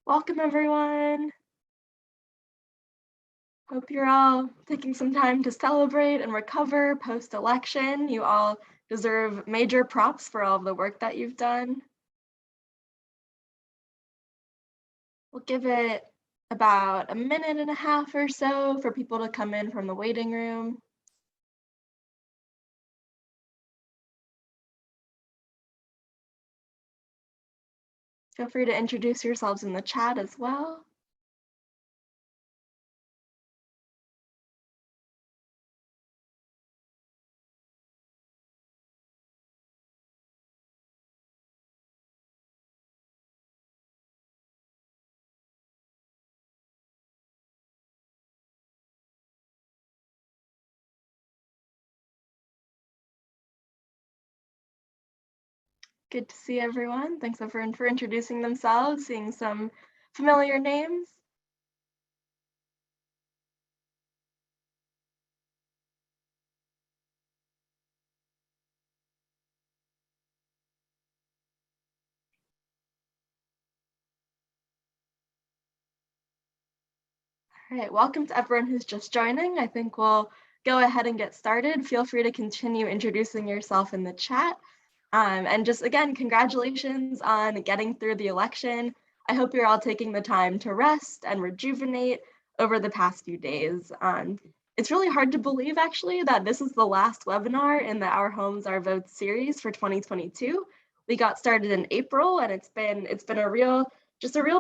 Welcome, everyone. Hope you're all taking some time to celebrate and recover post-election. You all deserve major props for all of the work that you've done. We'll give it about a minute and a half or so for people to come in from the waiting room. Feel free to introduce yourselves in the chat as well. Good to see everyone. Thanks everyone for introducing themselves, seeing some familiar names. All right, welcome to everyone who's just joining. I think we'll go ahead and get started. Feel free to continue introducing yourself in the chat. And just again, congratulations on getting through the election. I hope you're all taking the time to rest and rejuvenate over the past few days. It's really hard to believe actually that this is the last webinar in the Our Homes, Our Votes series for 2022. We got started in April and it's been a real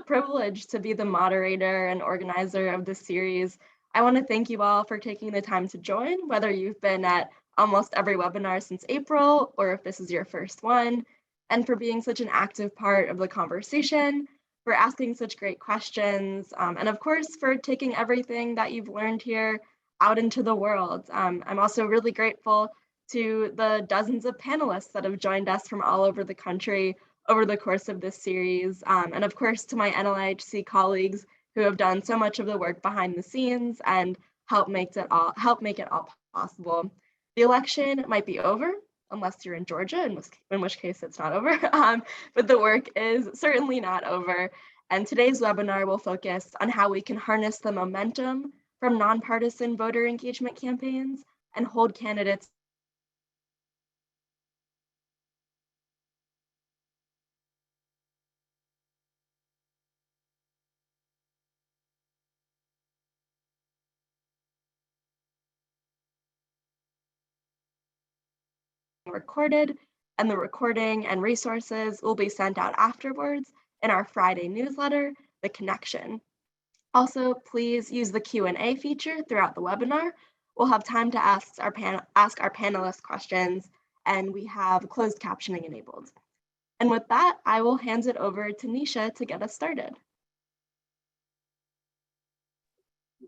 privilege to be the moderator and organizer of this series. I want to thank you all for taking the time to join, whether you've been at almost every webinar since April, or if this is your first one, and for being such an active part of the conversation, for asking such great questions, and of course, for taking everything that you've learned here out into the world. I'm also really grateful to the dozens of panelists that have joined us from all over the country over the course of this series, and of course to my NLIHC colleagues who have done so much of the work behind the scenes and help make it all possible. The election might be over unless you're in Georgia, in which case it's not over, but the work is certainly not over. And today's webinar will focus on how we can harness the momentum from nonpartisan voter engagement campaigns and hold candidates recorded, and the recording and resources will be sent out afterwards in our Friday newsletter, The Connection. Also, please use the Q&A feature throughout the webinar. We'll have time to ask our panelists questions, and we have closed captioning enabled. And with that, I will hand it over to Neisha to get us started.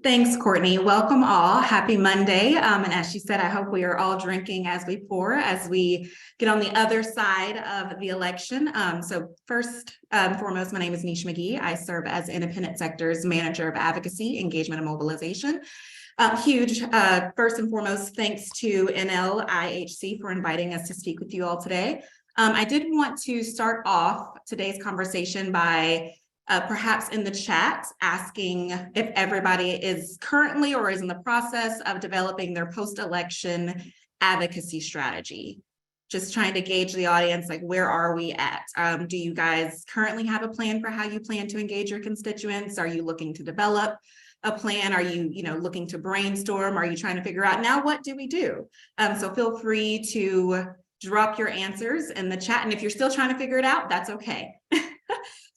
Thanks, Courtney. Welcome all. Happy Monday. And as she said, I hope we are all drinking as we pour, as we get on the other side of the election. So first and foremost, my name is Neisha McGee. I serve as Independent Sector's Manager of Advocacy, Engagement, and Mobilization. Huge, first and foremost, thanks to NLIHC for inviting us to speak with you all today. I did want to start off today's conversation by perhaps in the chat, asking if everybody is currently or is in the process of developing their post-election advocacy strategy. Just trying to gauge the audience, like where are we at? Do you guys currently have a plan for how you plan to engage your constituents? Are you looking to develop a plan? Are you, looking to brainstorm? Are you trying to figure out now what do we do? So feel free to drop your answers in the chat. And if you're still trying to figure it out, that's okay.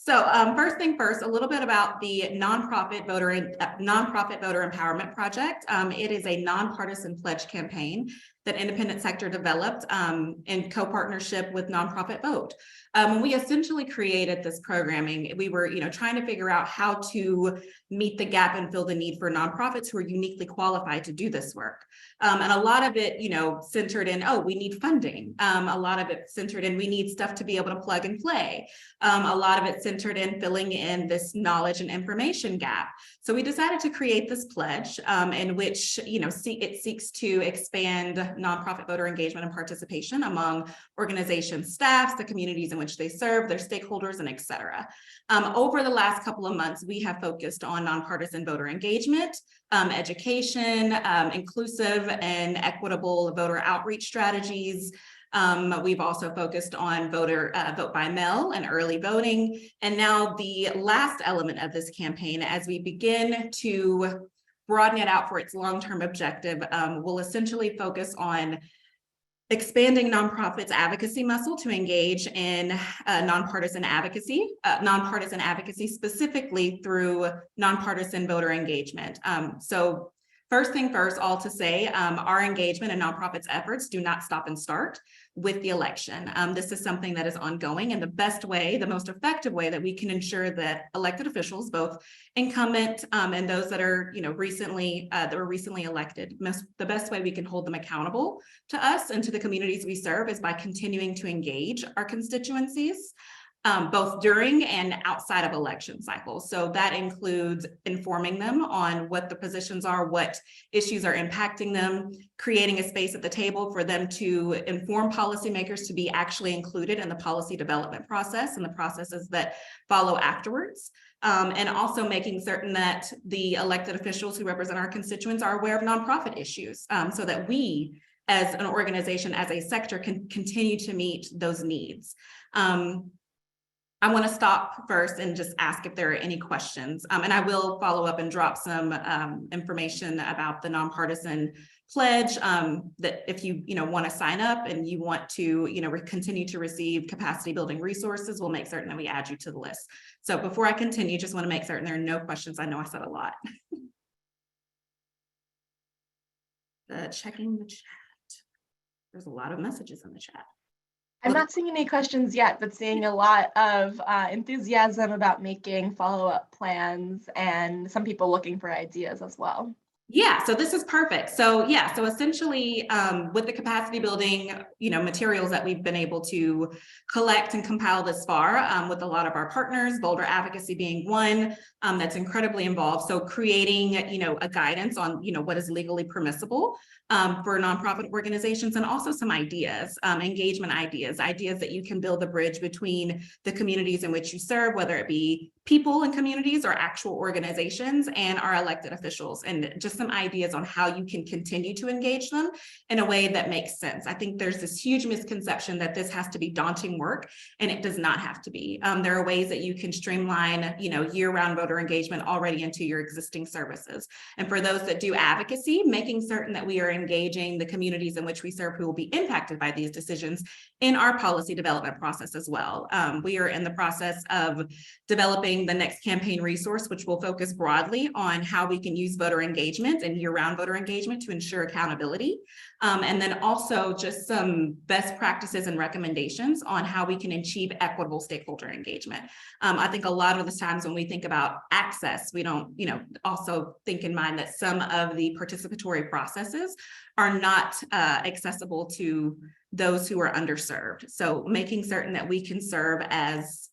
So first thing first, a little bit about the nonprofit voter empowerment project. It is a nonpartisan pledge campaign that Independent Sector developed in co-partnership with Nonprofit Vote. When we essentially created this programming, we were trying to figure out how to meet the gap and fill the need for nonprofits who are uniquely qualified to do this work. And a lot of it, centered in, oh, we need funding. A lot of it centered in, we need stuff to be able to plug and play. A lot of it centered in filling in this knowledge and information gap. So we decided to create this pledge in which, it seeks to expand nonprofit voter engagement and participation among organization staffs, the communities in which they serve, their stakeholders, and et cetera. Over the last couple of months, we have focused on nonpartisan voter engagement, education, inclusive and equitable voter outreach strategies. We've also focused on vote by mail and early voting. And now the last element of this campaign, as we begin to broaden it out for its long-term objective, will essentially focus on expanding nonprofits' advocacy muscle to engage in nonpartisan advocacy specifically through nonpartisan voter engagement. So first thing first, all to say, our engagement and nonprofits' efforts do not stop and start with the election. This is something that is ongoing, and the best way, the most effective way that we can ensure that elected officials, both incumbent and those that are, recently elected, the best way we can hold them accountable to us and to the communities we serve is by continuing to engage our constituencies. Both during and outside of election cycles. So that includes informing them on what the positions are, what issues are impacting them, creating a space at the table for them to inform policymakers to be actually included in the policy development process and the processes that follow afterwards. And also making certain that the elected officials who represent our constituents are aware of nonprofit issues so that we as an organization, as a sector, can continue to meet those needs. I want to stop first and just ask if there are any questions, and I will follow up and drop some information about the nonpartisan pledge that if you want to sign up and you want to continue to receive capacity building resources, we'll make certain that we add you to the list. So before I continue, just want to make certain there are no questions. I know I said a lot. Checking the chat. There's a lot of messages in the chat. I'm not seeing any questions yet, but seeing a lot of enthusiasm about making follow-up plans and some people looking for ideas as well. Yeah, so this is perfect. So yeah, so essentially with the capacity building, materials that we've been able to collect and compile this far with a lot of our partners, Boulder Advocacy being one that's incredibly involved. So creating, a guidance on, what is legally permissible for nonprofit organizations, and also some ideas, engagement ideas that you can build a bridge between the communities in which you serve, whether it be people and communities or actual organizations and our elected officials, and just some ideas on how you can continue to engage them in a way that makes sense. I think there's this huge misconception that this has to be daunting work, and it does not have to be. There are ways that you can streamline, year-round voter engagement already into your existing services. And for those that do advocacy, making certain that we are engaging the communities in which we serve who will be impacted by these decisions in our policy development process as well. We are in the process of developing the next campaign resource, which will focus broadly on how we can use voter engagement and year-round voter engagement to ensure accountability. And then also just some best practices and recommendations on how we can achieve equitable stakeholder engagement. I think a lot of the times when we think about access, we don't, also think in mind that some of the participatory processes are not accessible to those who are underserved. So making certain that we can serve as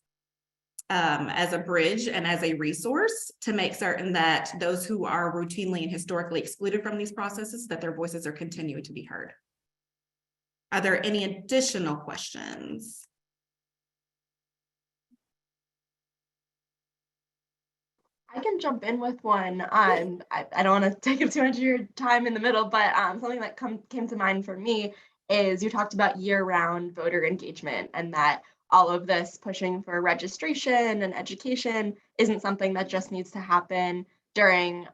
a bridge and as a resource to make certain that those who are routinely and historically excluded from these processes, that their voices are continuing to be heard. Are there any additional questions? I can jump in with one. I don't want to take up too much of your time in the middle, but something that came to mind for me is you talked about year-round voter engagement, and that all of this pushing for registration and education isn't something that just needs to happen during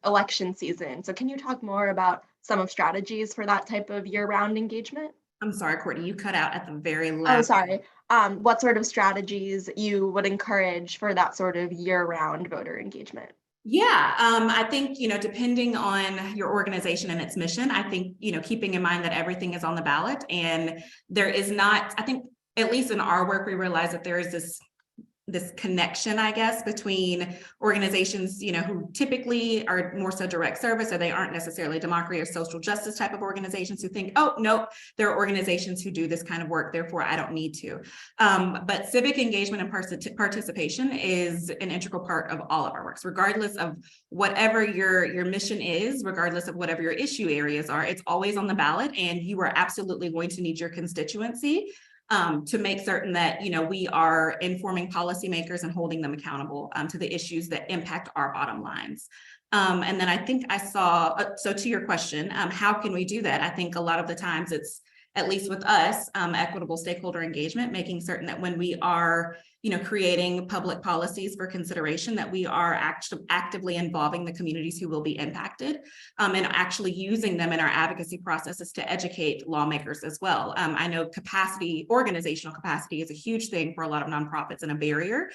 election season. So can you talk more about some of strategies for that type of year-round engagement? I'm sorry, Courtney, you cut out at the very last. Oh, sorry. What sort of strategies you would encourage for that sort of year-round voter engagement? Yeah, I think, depending on your organization and its mission, I think, keeping in mind that everything is on the ballot, and there is not, I think, at least in our work, we realize that there is this this connection, I guess, between organizations, who typically are more so direct service, or they aren't necessarily democracy or social justice type of organizations who think, oh, no, there are organizations who do this kind of work, therefore I don't need to. But civic engagement and participation is an integral part of all of our works, regardless of whatever your mission is, regardless of whatever your issue areas are. It's always on the ballot, and you are absolutely going to need your constituency to make certain that we are informing policymakers and holding them accountable to the issues that impact our bottom lines. And then I think I saw, so to your question, how can we do that? I think a lot of the times it's, at least with us, equitable stakeholder engagement, making certain that when we are creating public policies for consideration, that we are actively involving the communities who will be impacted, and actually using them in our advocacy processes to educate lawmakers as well. I know organizational capacity is a huge thing for a lot of nonprofits, and a barrier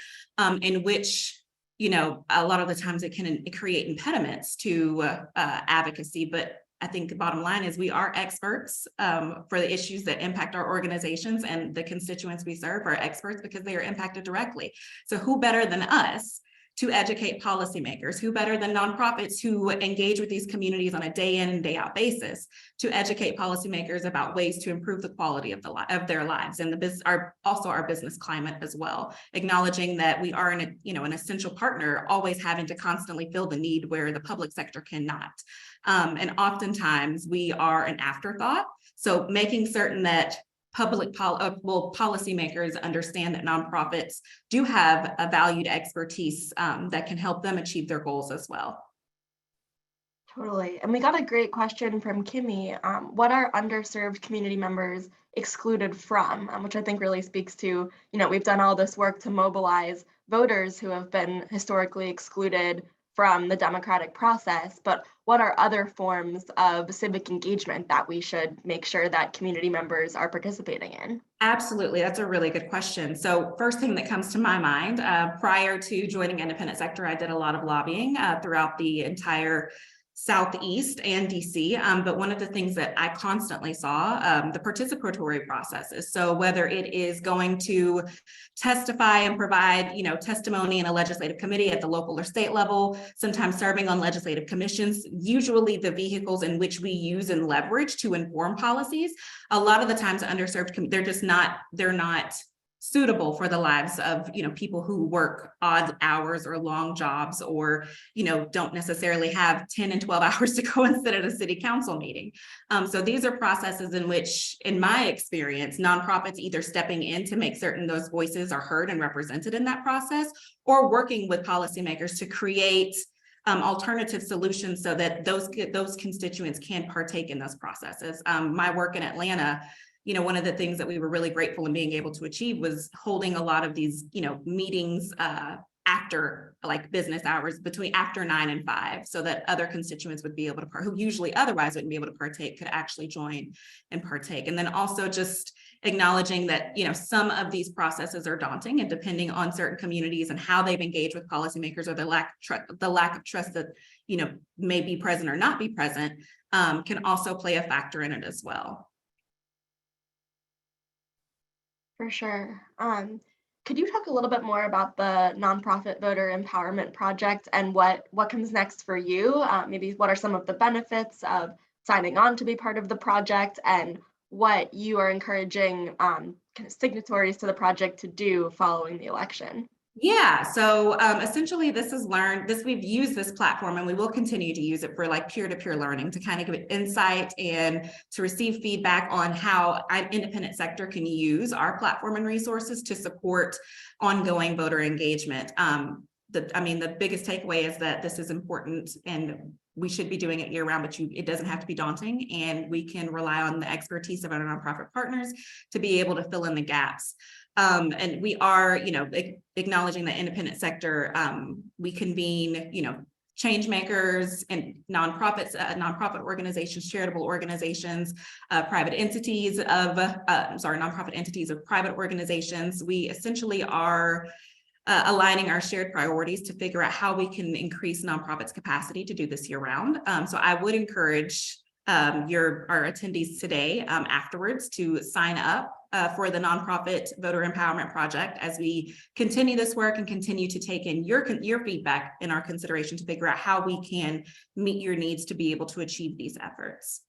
in which a lot of the times it can create impediments to advocacy. But I think the bottom line is we are experts for the issues that impact our organizations, and the constituents we serve are experts because they are impacted directly. So who better than us to educate policymakers? Who better than nonprofits who engage with these communities on a day in and day out basis to educate policymakers about ways to improve the quality of their lives, and also our business climate as well, acknowledging that we are an essential partner, always having to constantly fill the need where the public sector cannot. And oftentimes we are an afterthought. So making certain that policymakers understand that nonprofits do have a valued expertise that can help them achieve their goals as well. Totally. And we got a great question from Kimmy. What are underserved community members excluded from? Which I think really speaks to, we've done all this work to mobilize voters who have been historically excluded from the democratic process, but what are other forms of civic engagement that we should make sure that community members are participating in? Absolutely, that's a really good question. So first thing that comes to my mind, prior to joining independent sector, I did a lot of lobbying throughout the entire Southeast and DC, but one of the things that I constantly saw, the participatory processes. So whether it is going to testify and provide, testimony in a legislative committee at the local or state level, sometimes serving on legislative commissions, usually the vehicles in which we use and leverage to inform policies, a lot of the times underserved, they're not suitable for the lives of people who work odd hours or long jobs, or don't necessarily have 10 and 12 hours to go and sit at a city council meeting. So these are processes in which, in my experience, nonprofits either stepping in to make certain those voices are heard and represented in that process, or working with policymakers to create alternative solutions so that those constituents can partake in those processes. My work in Atlanta, one of the things that we were really grateful in being able to achieve was holding a lot of these, meetings after business hours, after 9 and 5, so that other constituents would be able to who usually otherwise wouldn't be able to partake, could actually join and partake. And then also just acknowledging that, some of these processes are daunting, and depending on certain communities and how they've engaged with policymakers, or the lack of trust that, may be present or not be present, can also play a factor in it as well. For sure. Could you talk a little bit more about the Nonprofit Voter Empowerment Project and what comes next for you? Maybe what are some of the benefits of signing on to be part of the project, and what you are encouraging kind of signatories to the project to do following the election? Yeah, so essentially we've used this platform, and we will continue to use it for peer-to-peer learning to kind of give insight and to receive feedback on how an independent sector can use our platform and resources to support ongoing voter engagement. The biggest takeaway is that this is important, and we should be doing it year round, but it doesn't have to be daunting, and we can rely on the expertise of our nonprofit partners to be able to fill in the gaps. And we are, acknowledging the independent sector. We convene, change makers and nonprofits, nonprofit organizations, charitable organizations, nonprofit entities of private organizations. We essentially are aligning our shared priorities to figure out how we can increase nonprofits' capacity to do this year round. So I would encourage our attendees today afterwards to sign up for the Nonprofit Voter Empowerment Project as we continue this work and continue to take in your feedback in our consideration to figure out how we can meet your needs to be able to achieve these efforts.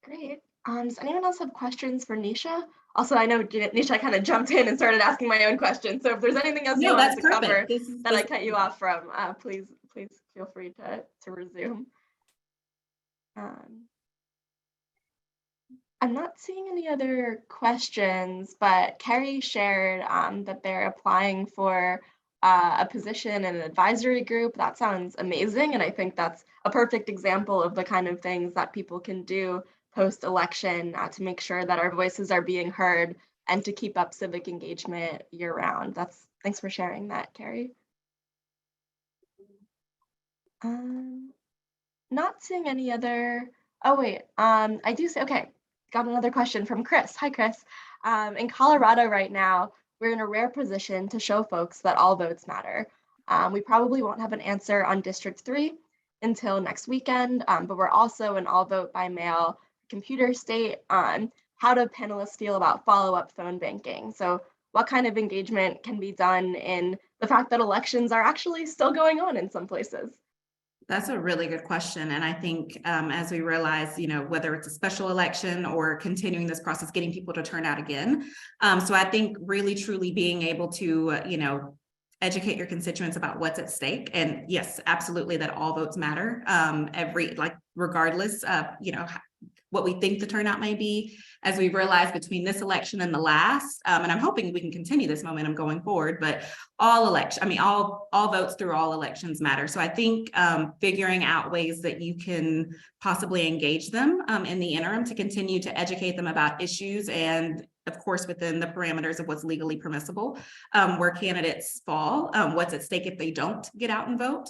Great. Does anyone else have questions for Neisha? Also, I know Neisha kind of jumped in and started asking my own questions. So if there's anything else you wanted to cover that I cut you off from, please feel free to resume. I'm not seeing any other questions, but Carrie shared that they're applying for a position in an advisory group. That sounds amazing. And I think that's a perfect example of the kind of things that people can do post-election to make sure that our voices are being heard and to keep up civic engagement year-round. Thanks for sharing that, Carrie. Not seeing any other, oh wait, I do say, okay, got another question from Chris. Hi, Chris. In Colorado right now, we're in a rare position to show folks that all votes matter. We probably won't have an answer on District 3 until next weekend, but we're also an all vote by mail computer state. How do panelists feel about follow-up phone banking? So what kind of engagement can be done in the fact that elections are actually still going on in some places? That's a really good question. And I think as we realize, whether it's a special election or continuing this process, getting people to turn out again. So I think really, truly being able to, educate your constituents about what's at stake. And yes, absolutely, that all votes matter. Regardless of, what we think the turnout may be, as we realize between this election and the last, and I'm hoping we can continue this momentum going forward, but all votes through all elections matter. So I think figuring out ways that you can possibly engage them in the interim to continue to educate them about issues and of course, within the parameters of what's legally permissible, where candidates fall, what's at stake if they don't get out and vote.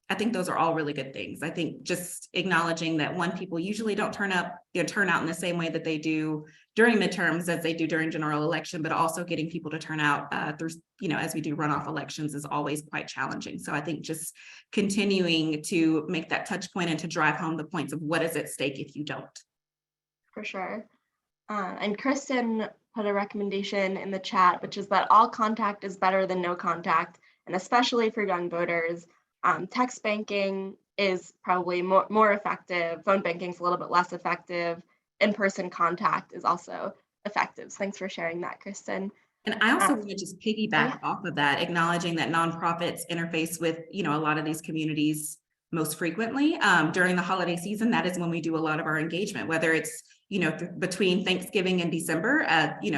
I think those are all really good things. I think just acknowledging that people usually don't turn out in the same way that they do during midterms as they do during general election, but also getting people to turn out through, as we do runoff elections is always quite challenging. So I think just continuing to make that touch point and to drive home the points of what is at stake if you don't. For sure. And Cristin put a recommendation in the chat, which is that all contact is better than no contact, and especially for young voters. Text banking is probably more effective. Phone banking is a little bit less effective. In-person contact is also effective. So thanks for sharing that, Cristin. And I also want to just piggyback off of that, acknowledging that nonprofits interface with, a lot of these communities most frequently during the holiday season. That is when we do a lot of our engagement, whether it's between Thanksgiving and December,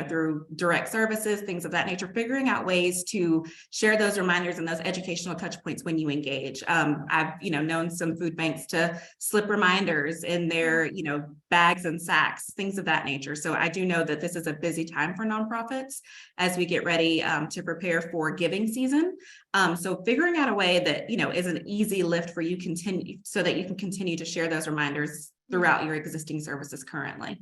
through direct services, things of that nature, figuring out ways to share those reminders and those educational touch points when you engage. I've, known some food banks to slip reminders in their, bags and sacks, things of that nature. So I do know that this is a busy time for nonprofits as we get ready to prepare for giving season. So figuring out a way that, is an easy lift for you so that you can continue to share those reminders throughout your existing services currently.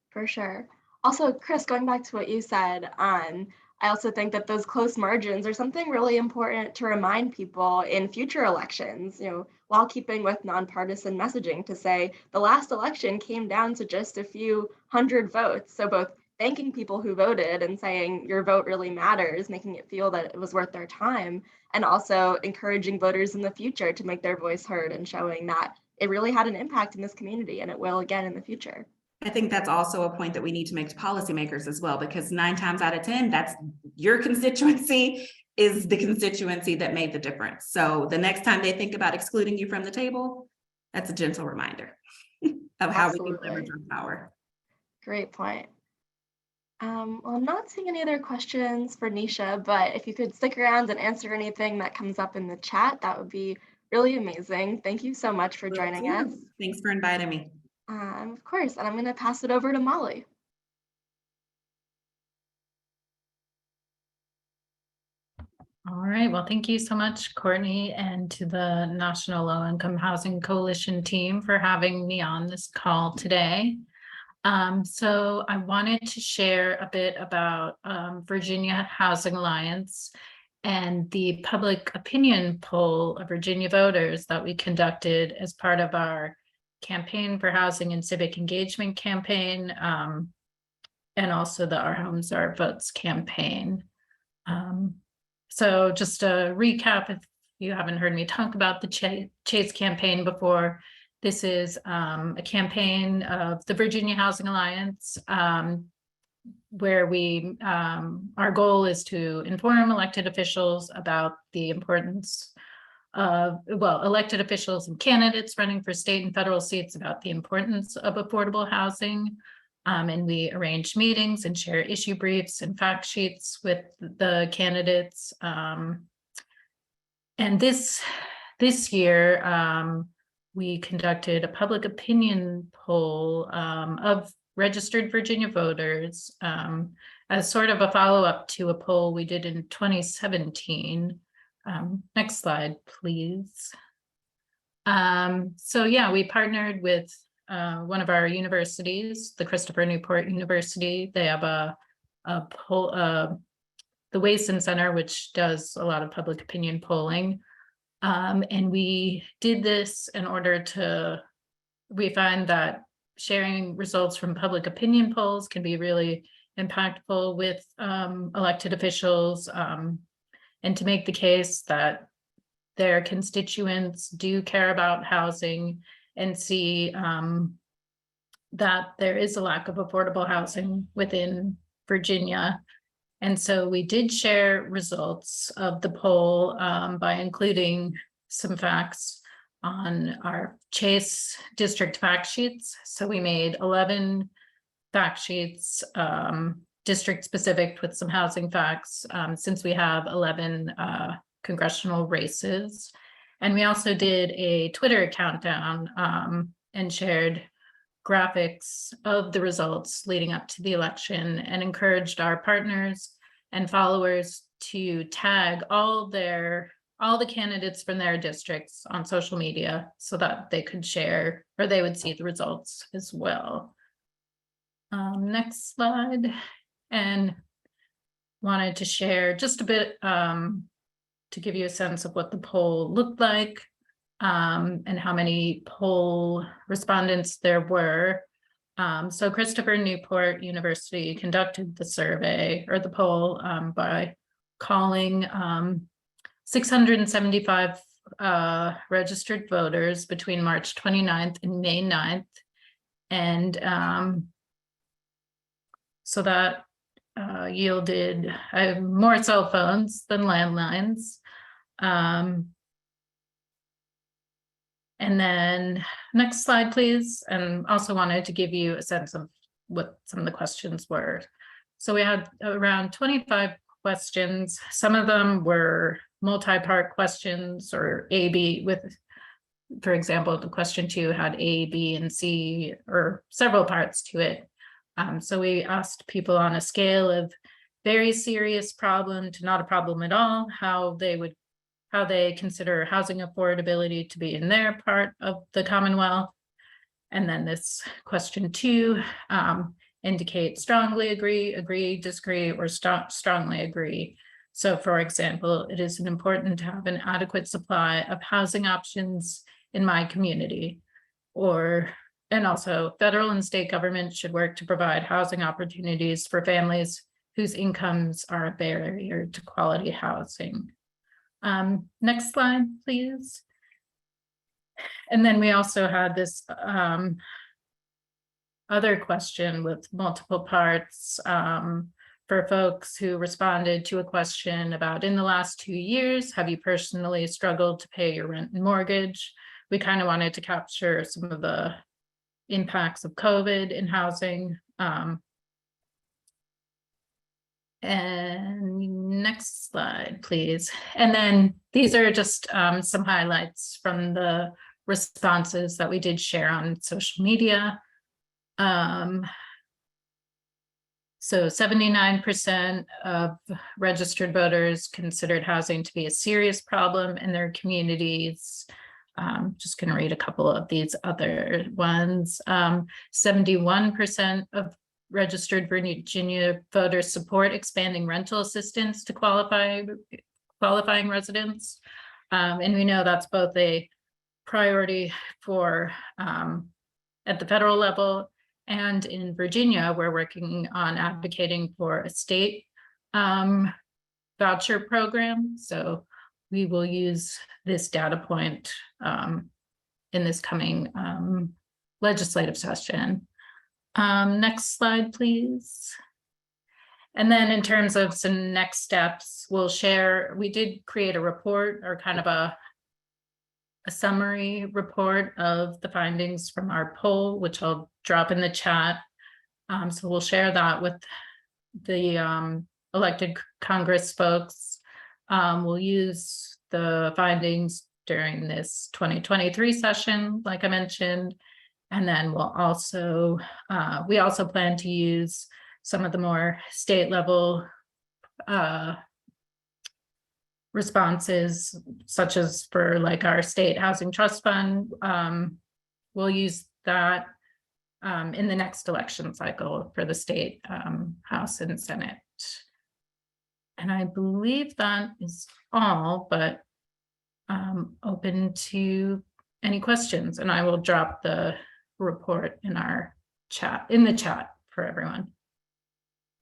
For sure. Also, Chris, going back to what you said, I also think that those close margins are something really important to remind people in future elections, while keeping with nonpartisan messaging to say the last election came down to just a few hundred votes. So both thanking people who voted and saying your vote really matters, making it feel that it was worth their time, and also encouraging voters in the future to make their voice heard and showing that it really had an impact in this community and it will again in the future. I think that's also a point that we need to make to policymakers as well, because 9 times out of 10, that's your constituency is the constituency that made the difference. So the next time they think about excluding you from the table, that's a gentle reminder of how we can leverage our power. Great point. Well, I'm not seeing any other questions for Neisha, but if you could stick around and answer anything that comes up in the chat, that would be really amazing. Thank you so much for joining us. Thanks for inviting me. Of course, and I'm going to pass it over to Molly. All right, well, thank you so much, Courtney, and to the National Low Income Housing Coalition team for having me on this call today. So I wanted to share a bit about Virginia Housing Alliance and the public opinion poll of Virginia voters that we conducted as part of our campaign for housing and civic engagement campaign, and also the Our Homes, Our Votes campaign. So just a recap, if you haven't heard me talk about the Chase campaign before, this is a campaign of the Virginia Housing Alliance, where we, our goal is to inform elected officials about the importance of, well, elected officials and candidates running for state and federal seats about the importance of affordable housing. And we arrange meetings and share issue briefs and fact sheets with the candidates. And this year, we conducted a public opinion poll of registered Virginia voters as sort of a follow-up to a poll we did in 2017. Next slide, please. So yeah, we partnered with one of our universities, the Christopher Newport University. They have a poll, the Wason Center, which does a lot of public opinion polling. And we did this in order to, we find that sharing results from public opinion polls can be really impactful with elected officials, and to make the case that their constituents do care about housing and see that there is a lack of affordable housing within Virginia. And so we did share results of the poll by including some facts on our Chase district fact sheets. So we made 11 fact sheets, district specific, with some housing facts, since we have 11 congressional races. And we also did a Twitter countdown and shared graphics of the results leading up to the election, and encouraged our partners and followers to tag all the candidates from their districts on social media so that they could share, or they would see the results as well. Next slide. And wanted to share just a bit to give you a sense of what the poll looked like, and how many poll respondents there were. So Christopher Newport University conducted the survey, or the poll, by calling 675 registered voters between March 29th and May 9th. And so that yielded more cell phones than landlines. And then next slide, please. And also wanted to give you a sense of what some of the questions were. So we had around 25 questions. Some of them were multi-part questions, or A-B, with, for example, the question 2 had A, B, and C, or several parts to it. So we asked people on a scale of very serious problem to not a problem at all, how they consider housing affordability to be in their part of the Commonwealth. And then this question 2 indicate strongly agree, disagree, or strongly agree. So for example, it is important to have an adequate supply of housing options in my community. And also federal and state government should work to provide housing opportunities for families whose incomes are a barrier to quality housing. Next slide, please. And then we also had this other question with multiple parts for folks who responded to a question about, in the last 2 years, have you personally struggled to pay your rent and mortgage? We kind of wanted to capture some of the impacts of COVID in housing. And next slide, please. And then these are just some highlights from the responses that we did share on social media. So 79% of registered voters considered housing to be a serious problem in their communities. Just going to read a couple of these other ones. 71% of registered Virginia voters support expanding rental assistance to qualifying residents. And we know that's both a priority for at the federal level. And in Virginia, we're working on advocating for a state voucher program. So we will use this data point in this coming legislative session. Next slide, please. And then in terms of some next steps, we'll share, we did create a report or kind of a summary report of the findings from our poll, which I'll drop in the chat. So we'll share that with the elected Congress folks. We'll use the findings during this 2023 session, like I mentioned, and then we'll also, we also plan to use some of the more state level responses, such as for like our state housing trust fund. We'll use that in the next election cycle for the state House and Senate. And I believe that is all, but open to any questions, and I will drop the report in our chat, in the chat for everyone.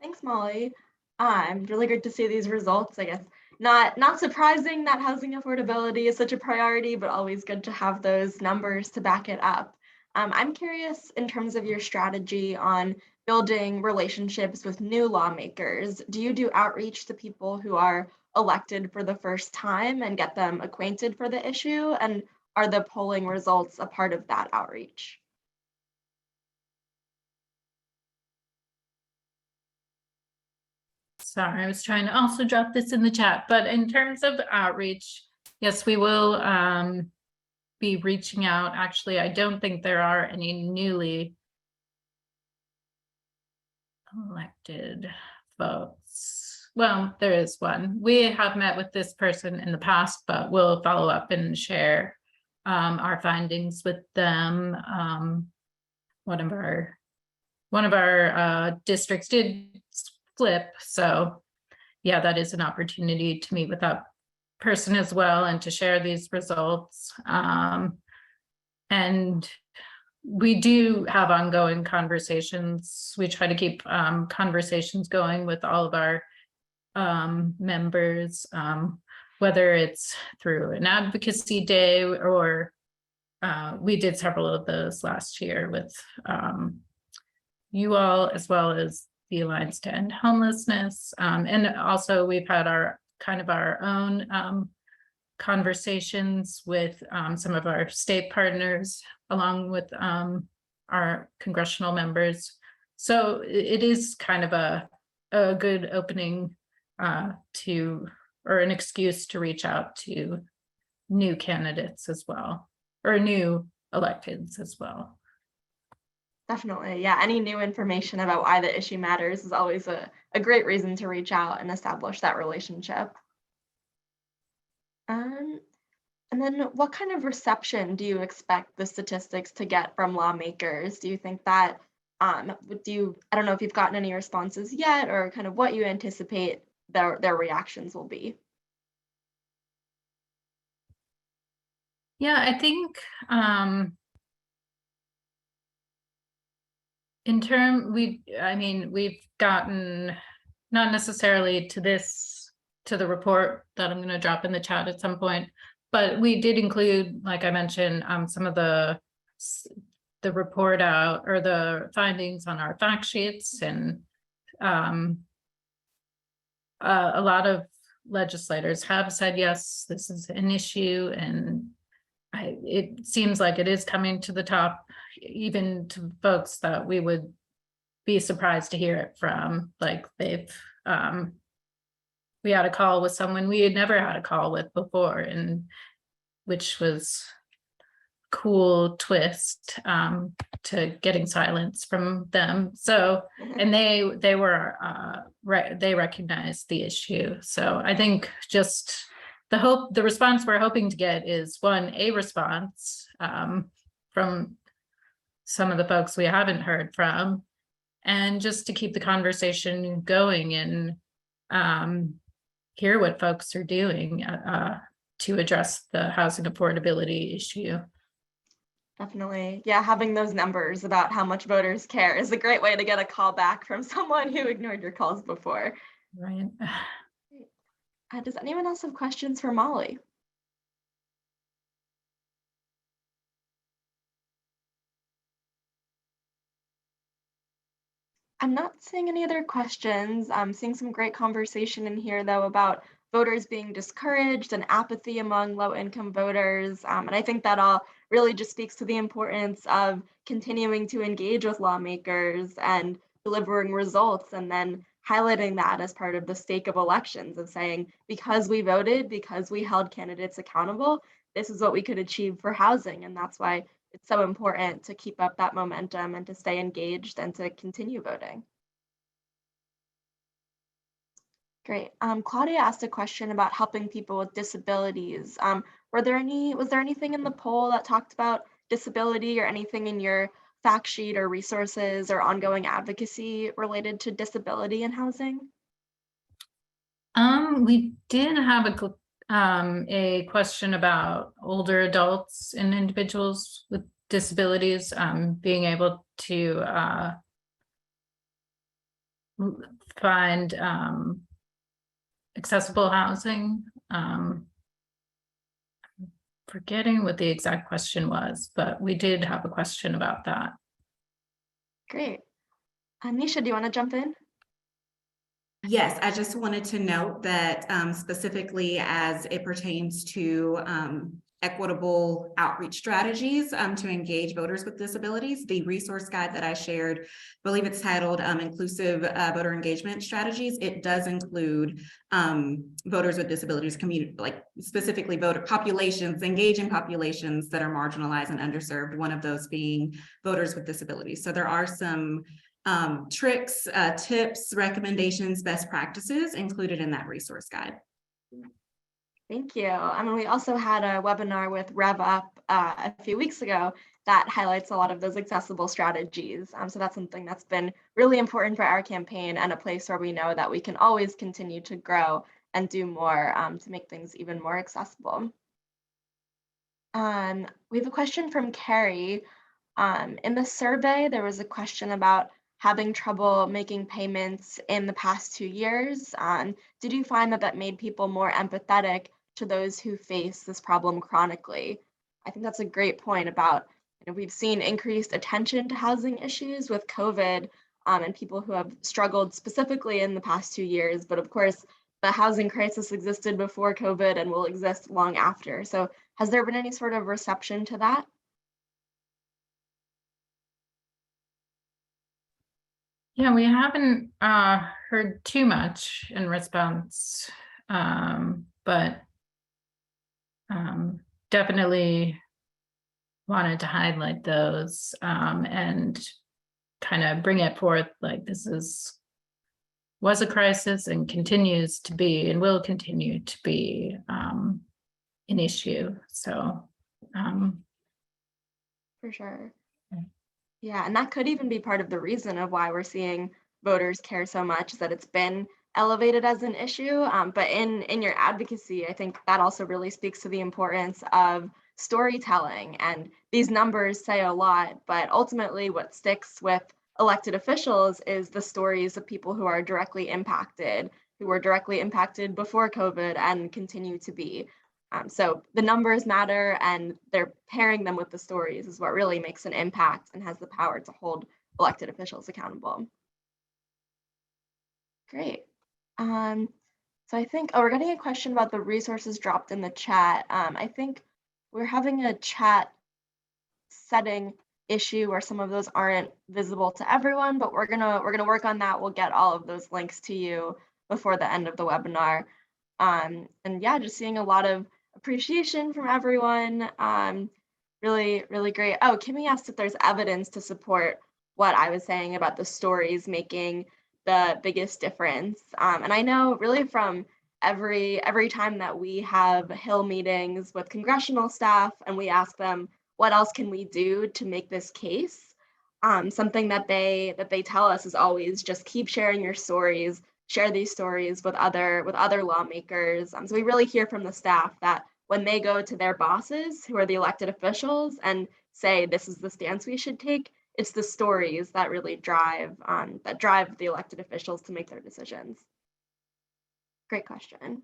Thanks, Molly. Really good to see these results. I guess not surprising that housing affordability is such a priority, but always good to have those numbers to back it up. I'm curious in terms of your strategy on building relationships with new lawmakers. Do you do outreach to people who are elected for the first time and get them acquainted for the issue? And are the polling results a part of that outreach? Sorry, I was trying to also drop this in the chat, but in terms of outreach, yes, we will be reaching out. Actually, I don't think there are any newly elected folks. Well, there is one. We have met with this person in the past, but we'll follow up and share our findings with them. One of our districts did flip, so yeah, that is an opportunity to meet with that person as well and to share these results. And we do have ongoing conversations. We try to keep conversations going with all of our members, whether it's through an advocacy day or we did several of those last year with you all, as well as the Alliance to End Homelessness. And also we've had our kind of our own conversations with some of our state partners, along with our congressional members. So it is kind of a good opening or an excuse to reach out to new candidates as well, or new electeds as well. Definitely, yeah. Any new information about why the issue matters is always a great reason to reach out and establish that relationship. And then what kind of reception do you expect the statistics to get from lawmakers? Do you think that, I don't know if you've gotten any responses yet, or kind of what you anticipate their reactions will be? Yeah, I think we've gotten, not necessarily to the report that I'm going to drop in the chat at some point, but we did include, like I mentioned, some of the report out or the findings on our fact sheets, and a lot of legislators have said, yes, this is an issue, and it seems like it is coming to the top, even to folks that we would be surprised to hear it from. Like we had a call with someone we had never had a call with before, and which was cool twist to getting silence from them. So, and they recognized the issue. So I think just the response we're hoping to get is a response from some of the folks we haven't heard from, and just to keep the conversation going and hear what folks are doing to address the housing affordability issue. Definitely. Yeah, having those numbers about how much voters care is a great way to get a call back from someone who ignored your calls before. Right. Does anyone else have questions for Molly? I'm not seeing any other questions. I'm seeing some great conversation in here, though, about voters being discouraged and apathy among low-income voters. And I think that all really just speaks to the importance of continuing to engage with lawmakers and delivering results, and then highlighting that as part of the stake of elections, of saying, because we voted, because we held candidates accountable, this is what we could achieve for housing. And that's why it's so important to keep up that momentum and to stay engaged and to continue voting. Great. Claudia asked a question about helping people with disabilities. Was there anything in the poll that talked about disability, or anything in your fact sheet or resources or ongoing advocacy related to disability and housing? We did have a question about older adults and individuals with disabilities being able to find accessible housing. Forgetting what the exact question was, but we did have a question about that. Great. Neisha, do you want to jump in? Yes, I just wanted to note that specifically as it pertains to equitable outreach strategies to engage voters with disabilities, the resource guide that I shared, I believe it's titled Inclusive Voter Engagement Strategies. It does include voters with disabilities, community, like specifically voter populations, engaging populations that are marginalized and underserved, one of those being voters with disabilities. So there are some tricks, tips, recommendations, best practices included in that resource guide. Thank you. I mean, we also had a webinar with Rev Up a few weeks ago that highlights a lot of those accessible strategies. So that's something that's been really important for our campaign, and a place where we know that we can always continue to grow and do more to make things even more accessible. We have a question from Carrie. In the survey, there was a question about having trouble making payments in the past 2 years. Did you find that that made people more empathetic to those who face this problem chronically? I think that's a great point about, we've seen increased attention to housing issues with COVID, and people who have struggled specifically in the past 2 years. But of course, the housing crisis existed before COVID and will exist long after. So has there been any sort of reception to that? Yeah, we haven't heard too much in response, but definitely wanted to highlight those and kind of bring it forth, like this was a crisis and continues to be and will continue to be an issue. So For sure. Yeah, and that could even be part of the reason of why we're seeing voters care so much, is that it's been elevated as an issue. But in your advocacy, I think that also really speaks to the importance of storytelling. And these numbers say a lot, but ultimately what sticks with elected officials is the stories of people who are directly impacted, who were directly impacted before COVID and continue to be. So the numbers matter, and they're pairing them with the stories is what really makes an impact and has the power to hold elected officials accountable. Great. So I think, we're getting a question about the resources dropped in the chat. I think we're having a chat setting issue where some of those aren't visible to everyone, but we're gonna work on that. We'll get all of those links to you before the end of the webinar. And yeah, just seeing a lot of appreciation from everyone. Really, really great. Oh, Kimmy asked if there's evidence to support what I was saying about the stories making the biggest difference. And I know really from every time that we have Hill meetings with congressional staff and we ask them, what else can we do to make this case? Something that they tell us is always just keep sharing your stories, share these stories with other lawmakers. So we really hear from the staff that when they go to their bosses, who are the elected officials, and say this is the stance we should take. It's the stories that really drive the elected officials to make their decisions. Great question.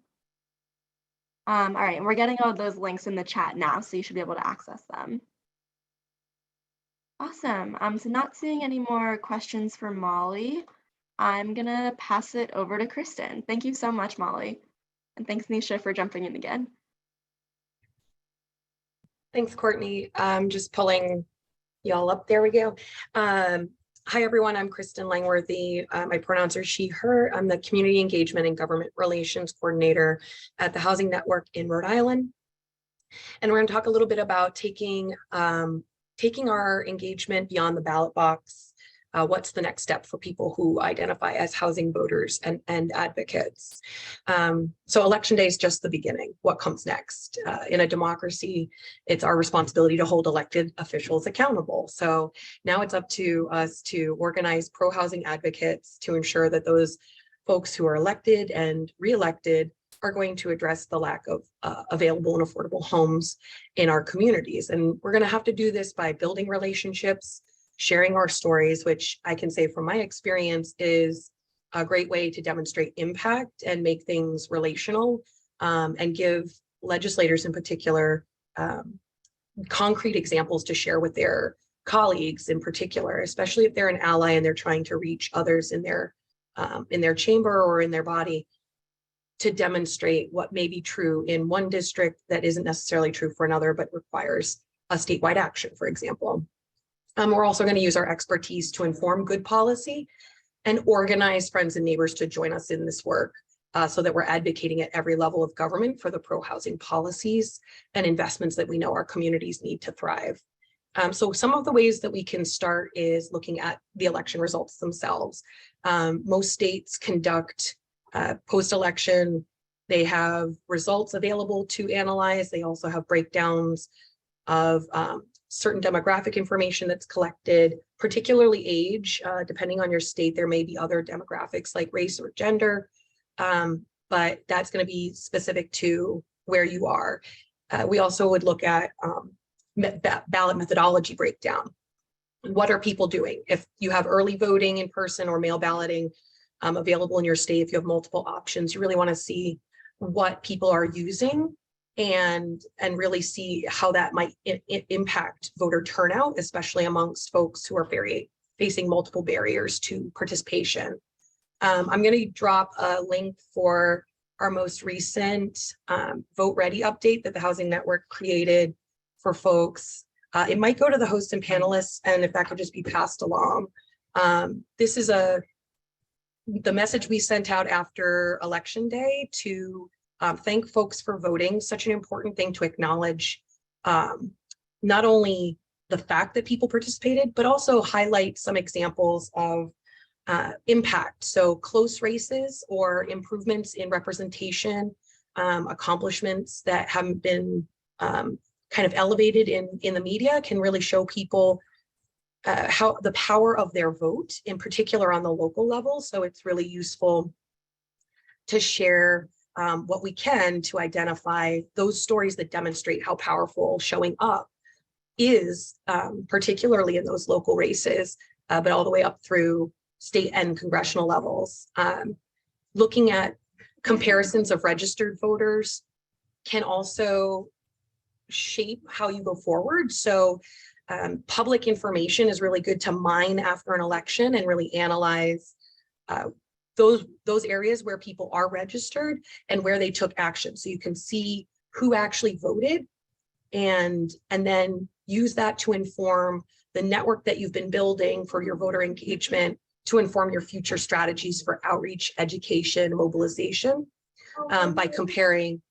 All right, and we're getting all those links in the chat now, so you should be able to access them. Awesome. So not seeing any more questions for Molly, I'm gonna pass it over to Cristin. Thank you so much, Molly. And thanks, Neisha, for jumping in again. Thanks, Courtney. I'm just pulling y'all up. There we go. Hi, everyone. I'm Cristin Langworthy. My pronouns are she, her. I'm the Community Engagement and Government Relations Coordinator at the Housing Network in Rhode Island. And we're going to talk a little bit about taking our engagement beyond the ballot box. What's the next step for people who identify as housing voters and advocates? So election day is just the beginning. What comes next? In a democracy, it's our responsibility to hold elected officials accountable. So now it's up to us to organize pro-housing advocates to ensure that those folks who are elected and re-elected are going to address the lack of available and affordable homes in our communities. And we're going to have to do this by building relationships, sharing our stories, which I can say from my experience is a great way to demonstrate impact and make things relational, and give legislators in particular concrete examples to share with their colleagues in particular, especially if they're an ally and they're trying to reach others in their chamber or in their body, to demonstrate what may be true in one district that isn't necessarily true for another, but requires a statewide action, for example. We're also going to use our expertise to inform good policy and organize friends and neighbors to join us in this work, so that we're advocating at every level of government for the pro-housing policies and investments that we know our communities need to thrive. So some of the ways that we can start is looking at the election results themselves. Most states conduct post-election, they have results available to analyze. They also have breakdowns of certain demographic information that's collected, particularly age. Depending on your state, there may be other demographics like race or gender, but that's going to be specific to where you are. We also would look at ballot methodology breakdown. What are people doing? If you have early voting in person or mail balloting available in your state, if you have multiple options, you really want to see what people are using and really see how that might impact voter turnout, especially amongst folks who are facing multiple barriers to participation. I'm going to drop a link for our most recent Vote Ready update that the Housing Network created for folks. It might go to the hosts and panelists, and if that could just be passed along. This is the message we sent out after Election Day to thank folks for voting. Such an important thing to acknowledge, not only the fact that people participated, but also highlight some examples of impact. So close races or improvements in representation, accomplishments that haven't been kind of elevated in the media can really show people how the power of their vote, in particular on the local level. So it's really useful to share what we can to identify those stories that demonstrate how powerful showing up is, particularly in those local races, but all the way up through state and congressional levels. Looking at comparisons of registered voters can also shape how you go forward. So public information is really good to mine after an election and really analyze those areas where people are registered and where they took action. So you can see who actually voted and then use that to inform the network that you've been building for your voter engagement, to inform your future strategies for outreach, education, mobilization, by comparing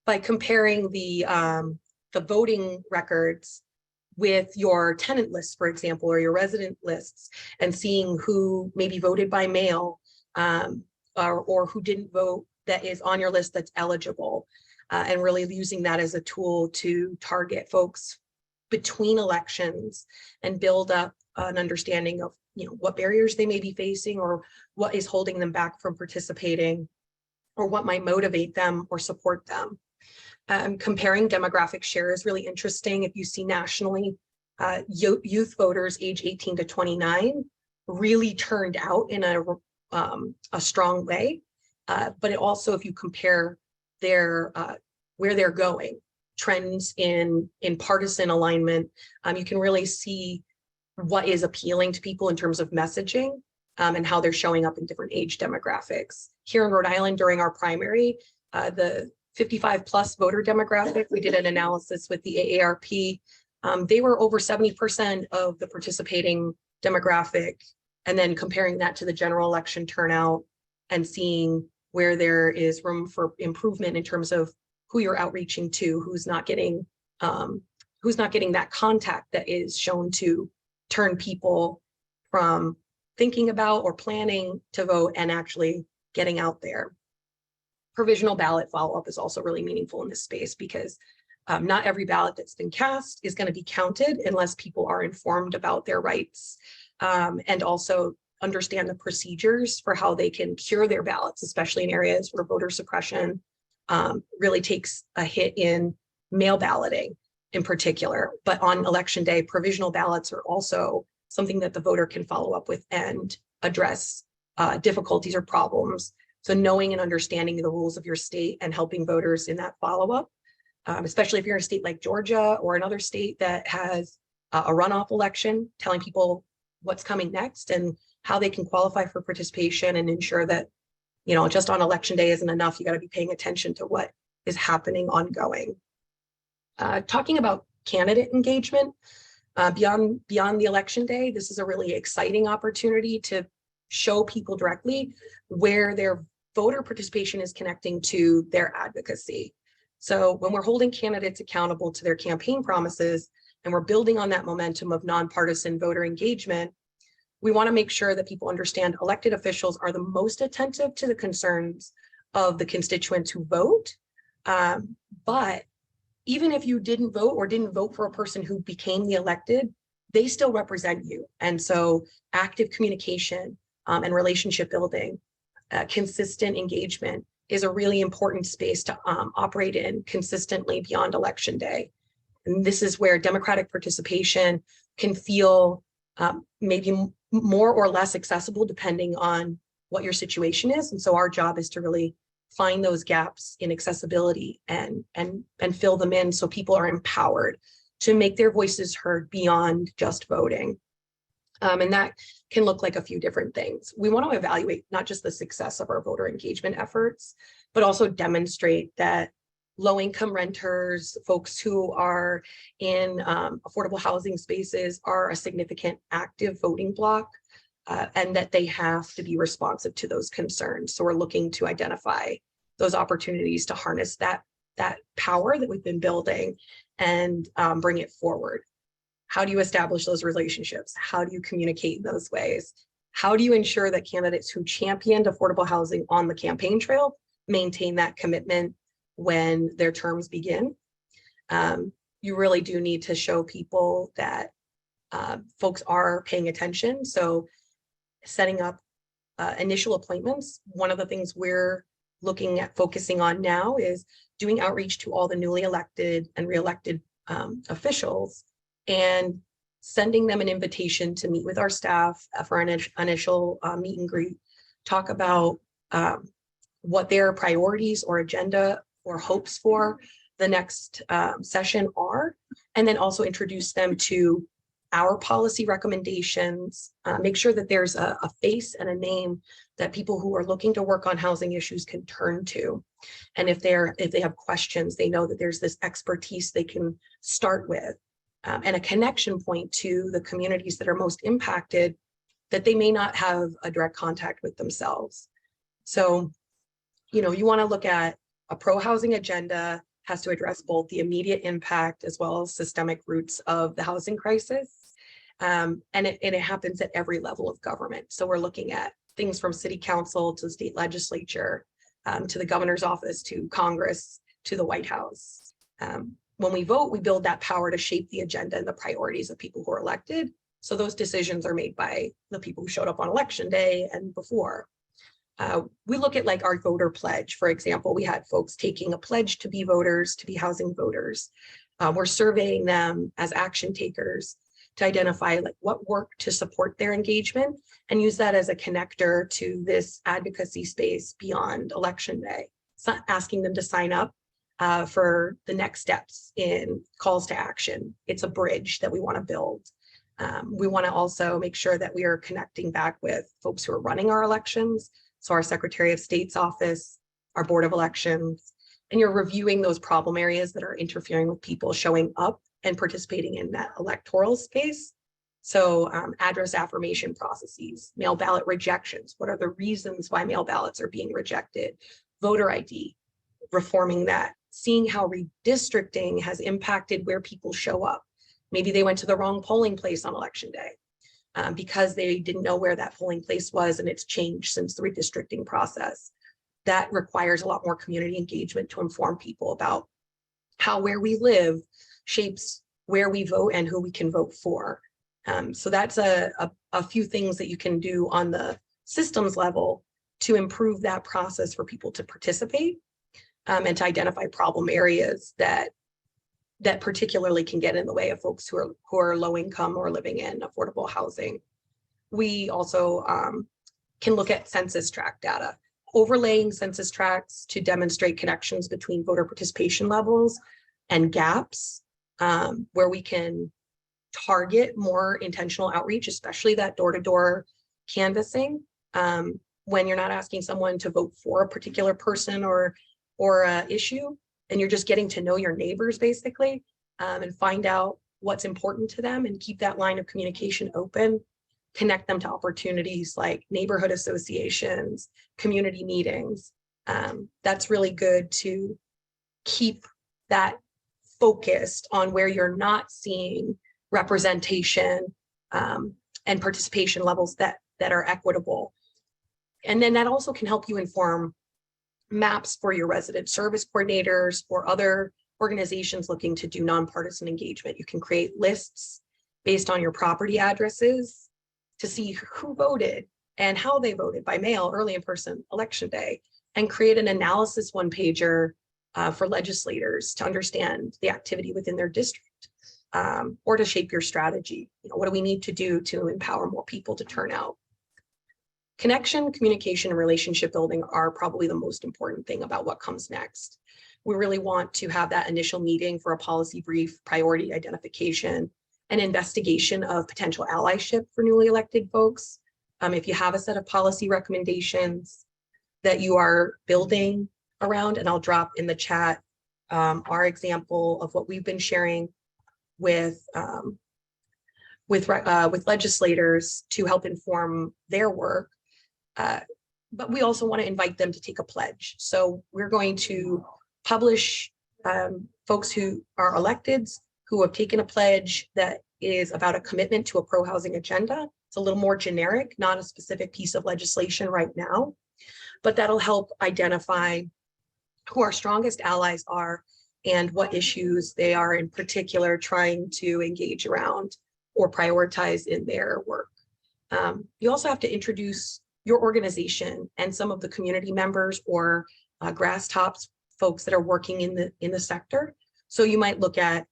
the voting records with your tenant lists, for example, or your resident lists, and seeing who maybe voted by mail or who didn't vote that is on your list that's eligible, and really using that as a tool to target folks between elections and build up an understanding of what barriers they may be facing or what is holding them back from participating or what might motivate them or support them. Comparing demographic share is really interesting. If you see nationally, youth voters age 18 to 29 really turned out in a strong way. But it also, if you compare their where they're going, trends in partisan alignment, you can really see what is appealing to people in terms of messaging and how they're showing up in different age demographics. Here in Rhode Island during our primary, the 55 plus voter demographic, we did an analysis with the AARP. They were over 70% of the participating demographic, and then comparing that to the general election turnout and seeing where there is room for improvement in terms of who you're outreaching to, who's not getting that contact that is shown to turn people from thinking about or planning to vote and actually getting out there. Provisional ballot follow-up is also really meaningful in this space because not every ballot that's been cast is going to be counted unless people are informed about their rights and also understand the procedures for how they can cure their ballots, especially in areas where voter suppression really takes a hit in mail balloting in particular. But on election day, provisional ballots are also something that the voter can follow up with and address difficulties or problems. So knowing and understanding the rules of your state and helping voters in that follow-up, especially if you're in a state like Georgia or another state that has a runoff election, telling people what's coming next and how they can qualify for participation and ensure that, you know, just on election day isn't enough. You got to be paying attention to what is happening ongoing. Talking about candidate engagement beyond the election day, this is a really exciting opportunity to show people directly where their voter participation is connecting to their advocacy. So when we're holding candidates accountable to their campaign promises and we're building on that momentum of nonpartisan voter engagement, we want to make sure that people understand elected officials are the most attentive to the concerns of the constituents who vote. But even if you didn't vote or didn't vote for a person who became the elected, they still represent you. And so active communication and relationship building, consistent engagement is a really important space to operate in consistently beyond election day. And this is where democratic participation can feel maybe more or less accessible depending on what your situation is. And so our job is to really find those gaps in accessibility and fill them in so people are empowered to make their voices heard beyond just voting. And that can look like a few different things. We want to evaluate not just the success of our voter engagement efforts, but also demonstrate that low-income renters, folks who are in affordable housing spaces are a significant active voting bloc, and that they have to be responsive to those concerns. So we're looking to identify those opportunities to harness that power that we've been building and bring it forward. How do you establish those relationships? How do you communicate in those ways? How do you ensure that candidates who championed affordable housing on the campaign trail maintain that commitment when their terms begin? You really do need to show people that folks are paying attention. So setting up initial appointments. One of the things we're looking at focusing on now is doing outreach to all the newly elected and re-elected officials and sending them an invitation to meet with our staff for an initial meet and greet, talk about what their priorities or agenda or hopes for the next session are, and then also introduce them to our policy recommendations, make sure that there's a face and a name that people who are looking to work on housing issues can turn to. And if they have questions, they know that there's this expertise they can start with and a connection point to the communities that are most impacted that they may not have a direct contact with themselves. So, you know, you want to look at a pro-housing agenda has to address both the immediate impact as well as systemic roots of the housing crisis. And it happens at every level of government. So we're looking at things from city council to the state legislature, to the governor's office, to Congress, to the White House. When we vote, we build that power to shape the agenda and the priorities of people who are elected. So those decisions are made by the people who showed up on election day and before. We look at like our voter pledge, for example. We had folks taking a pledge to be voters, to be housing voters. We're surveying them as action takers to identify like what work to support their engagement and use that as a connector to this advocacy space beyond election day. So asking them to sign up for the next steps in calls to action. It's a bridge that we want to build. We want to also make sure that we are connecting back with folks who are running our elections. So our Secretary of State's office, our Board of Elections, and you're reviewing those problem areas that are interfering with people showing up and participating in that electoral space. So address affirmation processes, mail ballot rejections. What are the reasons why mail ballots are being rejected? Voter ID, reforming that, seeing how redistricting has impacted where people show up. Maybe they went to the wrong polling place on election day because they didn't know where that polling place was, and it's changed since the redistricting process. That requires a lot more community engagement to inform people about how where we live shapes where we vote and who we can vote for. So that's a few things that you can do on the systems level to improve that process for people to participate and to identify problem areas that particularly can get in the way of folks who are low income or living in affordable housing. We also can look at census tract data, overlaying census tracts to demonstrate connections between voter participation levels and gaps, where we can target more intentional outreach, especially that door-to-door canvassing. When you're not asking someone to vote for a particular person or an issue, and you're just getting to know your neighbors basically, and find out what's important to them and keep that line of communication open, connect them to opportunities like neighborhood associations, community meetings. That's really good to keep that focused on where you're not seeing representation and participation levels that are equitable. And then that also can help you inform maps for your resident service coordinators or other organizations looking to do nonpartisan engagement. You can create lists based on your property addresses to see who voted and how they voted by mail, early in person, election day, and create an analysis one-pager for legislators to understand the activity within their district, or to shape your strategy. What do we need to do to empower more people to turn out? Connection, communication, and relationship building are probably the most important thing about what comes next. We really want to have that initial meeting for a policy brief, priority identification, and investigation of potential allyship for newly elected folks. If you have a set of policy recommendations that you are building around, and I'll drop in the chat our example of what we've been sharing with legislators to help inform their work. But we also want to invite them to take a pledge. So we're going to publish folks who are electeds who have taken a pledge that is about a commitment to a pro-housing agenda. It's a little more generic, not a specific piece of legislation right now, but that'll help identify who our strongest allies are and what issues they are in particular trying to engage around or prioritize in their work. You also have to introduce your organization and some of the community members or grass tops folks that are working in the sector. So you might look at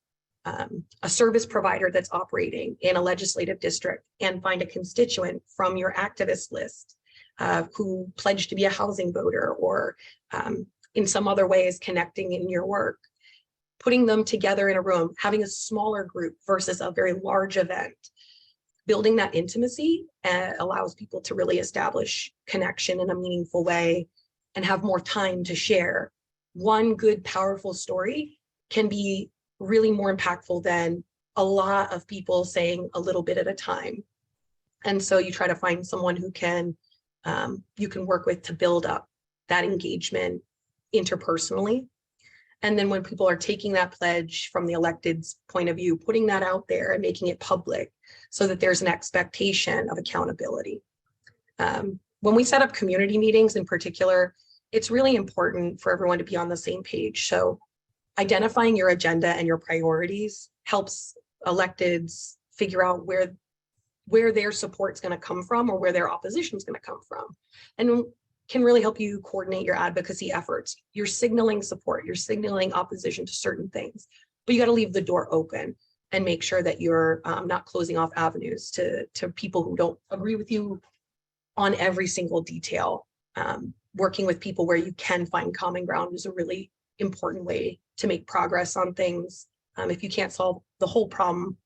a service provider that's operating in a legislative district and find a constituent from your activist list who pledged to be a housing voter or in some other ways connecting in your work, putting them together in a room, having a smaller group versus a very large event. Building that intimacy allows people to really establish connection in a meaningful way and have more time to share. One good, powerful story can be really more impactful than a lot of people saying a little bit at a time. And so you try to find someone who you can work with to build up that engagement interpersonally. And then when people are taking that pledge from the elected's point of view, putting that out there and making it public so that there's an expectation of accountability. When we set up community meetings in particular, it's really important for everyone to be on the same page. So identifying your agenda and your priorities helps electeds figure out where their support is going to come from or where their opposition is going to come from. And can really help you coordinate your advocacy efforts. You're signaling support, you're signaling opposition to certain things, but you got to leave the door open and make sure that you're not closing off avenues to people who don't agree with you on every single detail. Working with people where you can find common ground is a really important way to make progress on things. If you can't solve the whole problem,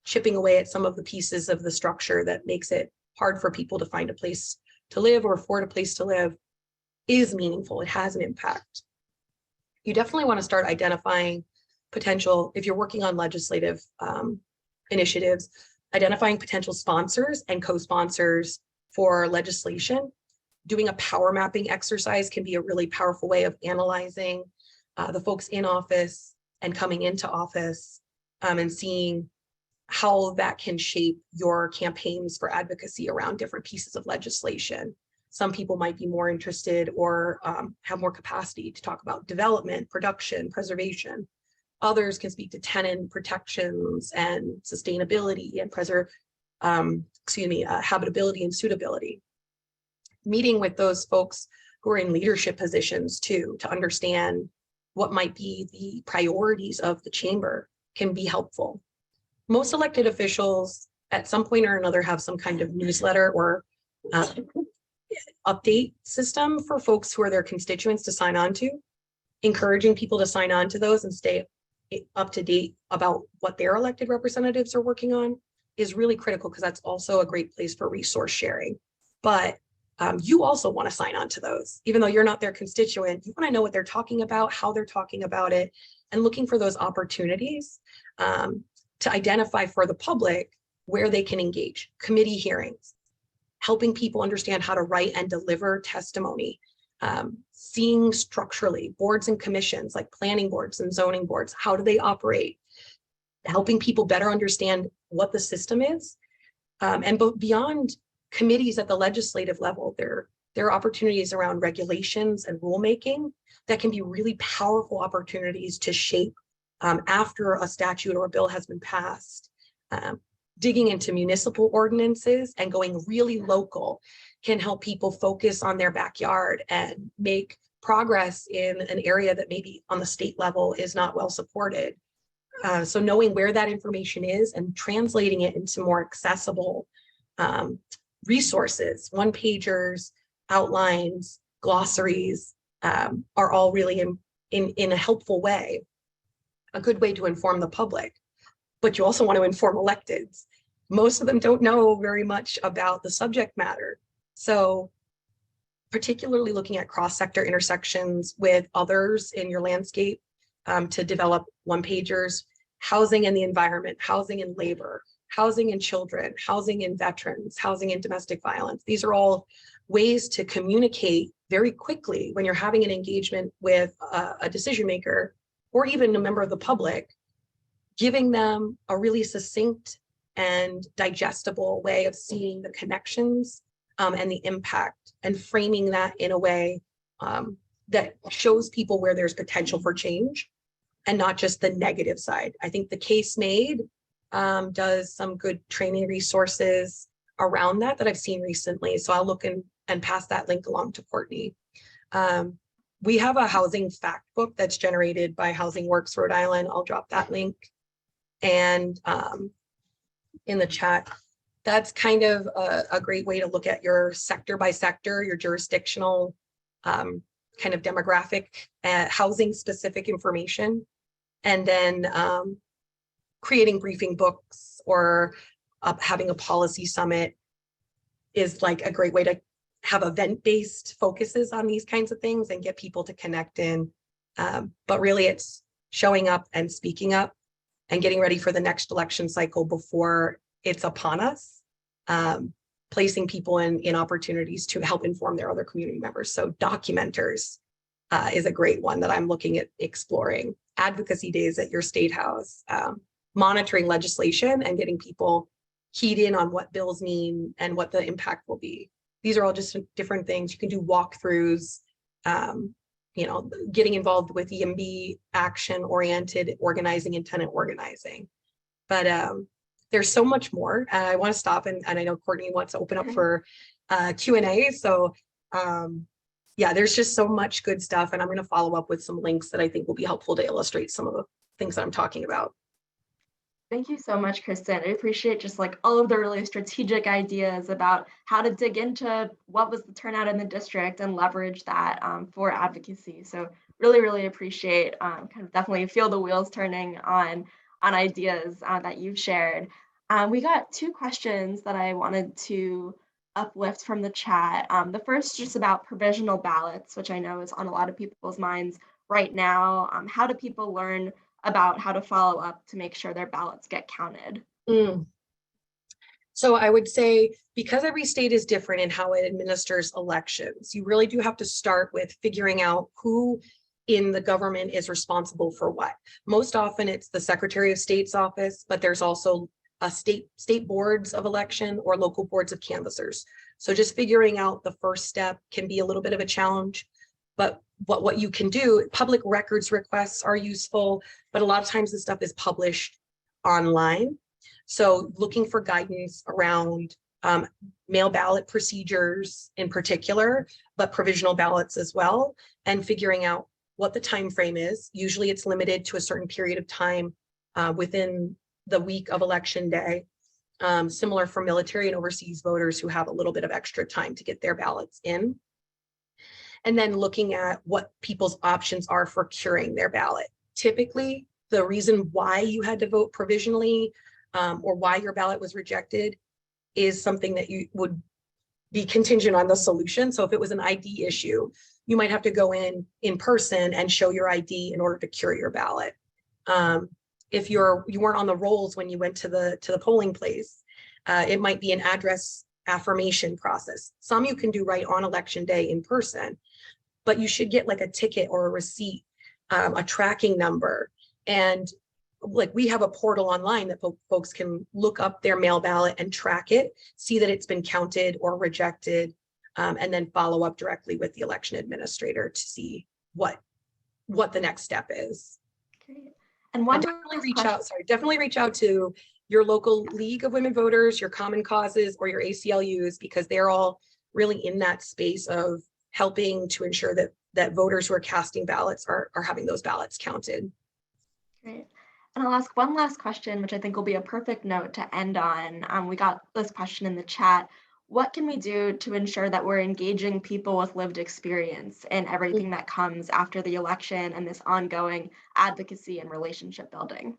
chipping away at some of the pieces of the structure that makes it hard for people to find a place to live or afford a place to live is meaningful. It has an impact. You definitely want to start identifying potential, if you're working on legislative initiatives, identifying potential sponsors and co-sponsors for legislation. Doing a power mapping exercise can be a really powerful way of analyzing the folks in office and coming into office and seeing how that can shape your campaigns for advocacy around different pieces of legislation. Some people might be more interested or have more capacity to talk about development, production, preservation. Others can speak to tenant protections and sustainability and habitability and suitability. Meeting with those folks who are in leadership positions too, to understand what might be the priorities of the chamber can be helpful. Most elected officials at some point or another have some kind of newsletter or update system for folks who are their constituents to sign on to. Encouraging people to sign on to those and stay up to date about what their elected representatives are working on is really critical, because that's also a great place for resource sharing. But you also want to sign on to those. Even though you're not their constituent, you want to know what they're talking about, how they're talking about it, and looking for those opportunities to identify for the public where they can engage. Committee hearings, helping people understand how to write and deliver testimony, seeing structurally boards and commissions like planning boards and zoning boards, how do they operate, helping people better understand what the system is. And beyond committees at the legislative level, there are opportunities around regulations and rulemaking that can be really powerful opportunities to shape after a statute or a bill has been passed. Digging into municipal ordinances and going really local can help people focus on their backyard and make progress in an area that maybe on the state level is not well supported. So knowing where that information is and translating it into more accessible resources, one-pagers, outlines, glossaries are all really in a helpful way, a good way to inform the public. But you also want to inform electeds. Most of them don't know very much about the subject matter. So particularly looking at cross-sector intersections with others in your landscape to develop one-pagers, housing and the environment, housing and labor, housing and children, housing and veterans, housing and domestic violence. These are all ways to communicate very quickly when you're having an engagement with a decision maker or even a member of the public, giving them a really succinct and digestible way of seeing the connections and the impact, and framing that in a way that shows people where there's potential for change and not just the negative side. I think the Case Made does some good training resources around that I've seen recently. So I'll look and pass that link along to Courtney. We have a housing fact book that's generated by Housing Works Rhode Island. I'll drop that link and in the chat. That's kind of a great way to look at your sector by sector, your jurisdictional kind of demographic, housing specific information, and then creating briefing books or having a policy summit is like a great way to have event-based focuses on these kinds of things and get people to connect in. But really it's showing up and speaking up and getting ready for the next election cycle before it's upon us, placing people in opportunities to help inform their other community members. So documenters is a great one that I'm looking at exploring. Advocacy days at your state house, monitoring legislation and getting people keyed in on what bills mean and what the impact will be. These are all just different things. You can do walkthroughs, getting involved with EMB, action-oriented organizing and tenant organizing. But there's so much more. I want to stop and I know Courtney wants to open up for Q&A. So yeah, there's just so much good stuff. And I'm going to follow up with some links that I think will be helpful to illustrate some of the things that I'm talking about. Thank you so much, Cristin. I appreciate just like all of the really strategic ideas about how to dig into what was the turnout in the district and leverage that for advocacy. So really, really appreciate kind of definitely feel the wheels turning on ideas that you've shared. We got two questions that I wanted to uplift from the chat. The first just about provisional ballots, which I know is on a lot of people's minds right now. How do people learn about how to follow up to make sure their ballots get counted? So I would say, because every state is different in how it administers elections, you really do have to start with figuring out who in the government is responsible for what. Most often it's the Secretary of State's office, but there's also a state boards of election or local boards of canvassers. So just figuring out the first step can be a little bit of a challenge. But what you can do, public records requests are useful, but a lot of times this stuff is published online. So looking for guidance around mail ballot procedures in particular, but provisional ballots as well, and figuring out what the time frame is. Usually it's limited to a certain period of time within the week of election day. Similar for military and overseas voters who have a little bit of extra time to get their ballots in. And then looking at what people's options are for curing their ballot. Typically, the reason why you had to vote provisionally or why your ballot was rejected is something that you would be contingent on the solution. So if it was an ID issue, you might have to go in person and show your ID in order to cure your ballot. If you weren't on the rolls when you went to the polling place, it might be an address affirmation process. Some you can do right on election day in person, but you should get like a ticket or a receipt, a tracking number. And like we have a portal online that folks can look up their mail ballot and track it, see that it's been counted or rejected, and then follow up directly with the election administrator to see what the next step is. Great. And one definitely reach out to your local League of Women Voters, your Common Causes, or your ACLUs, because they're all really in that space of helping to ensure that voters who are casting ballots are having those ballots counted. Great. And I'll ask one last question, which I think will be a perfect note to end on. We got this question in the chat. What can we do to ensure that we're engaging people with lived experience in everything that comes after the election and this ongoing advocacy and relationship building?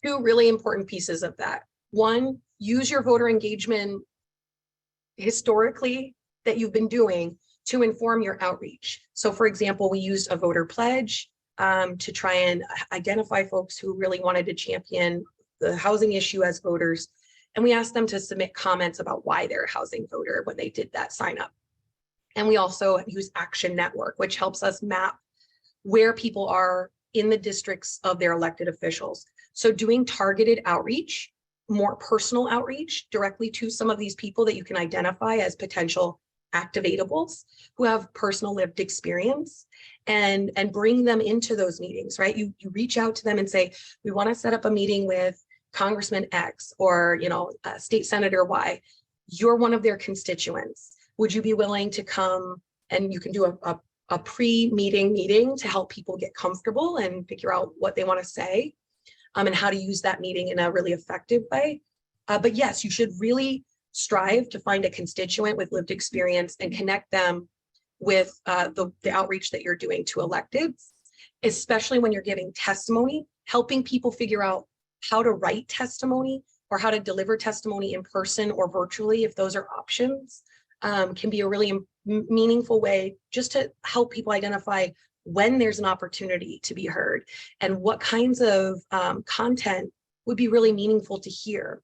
Two really important pieces of that. One, use your voter engagement historically that you've been doing to inform your outreach. So for example, we used a voter pledge to try and identify folks who really wanted to champion the housing issue as voters. And we asked them to submit comments about why they're a housing voter when they did that sign up. And we also use Action Network, which helps us map where people are in the districts of their elected officials. So doing targeted outreach, more personal outreach directly to some of these people that you can identify as potential activatables who have personal lived experience, and bring them into those meetings, right? You reach out to them and say, we want to set up a meeting with Congressman X or State Senator Y. You're one of their constituents. Would you be willing to come? And you can do a pre-meeting meeting to help people get comfortable and figure out what they want to say and how to use that meeting in a really effective way. But yes, you should really strive to find a constituent with lived experience and connect them with the outreach that you're doing to electeds, especially when you're giving testimony, helping people figure out how to write testimony or how to deliver testimony in person or virtually, if those are options, can be a really meaningful way just to help people identify when there's an opportunity to be heard and what kinds of content would be really meaningful to hear.